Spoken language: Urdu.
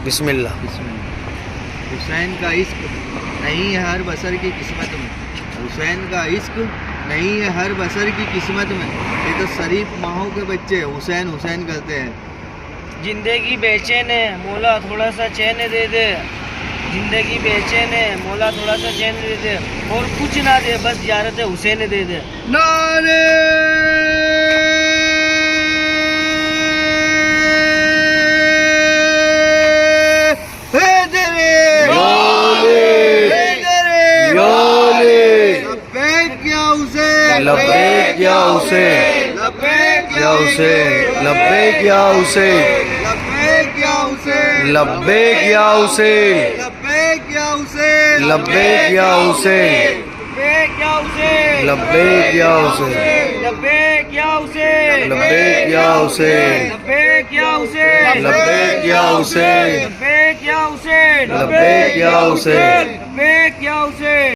بسم اللہ. حسین کا عشق نہیں ہے ہر بشر کی قسمت میں. حسین کا عشق نہیں ہے ہر بشر کی قسمت میں. یہ تو شریف ماہوں کے بچے حسین حسین کرتے ہیں. زندگی بے چین ہے مولا تھوڑا سا چین دے دے. زندگی بے چین ہے مولا تھوڑا سا چین دے دے. اور کچھ نہ دے بس زیارت حسین دے دے. نعرے لبیک یا حسین، لبیک یا حسین، لبیک یا حسین، لبیک یا حسین، لبیک یا حسین، لبیک یا حسین، لبیک یا حسین، لبیک یا حسین، لبیک یا حسین، لبیک یا حسین، لبیک یا حسین، لبیک یا حسین، لبیک یا حسین، لبیک یا حسین، لبیک یا حسین.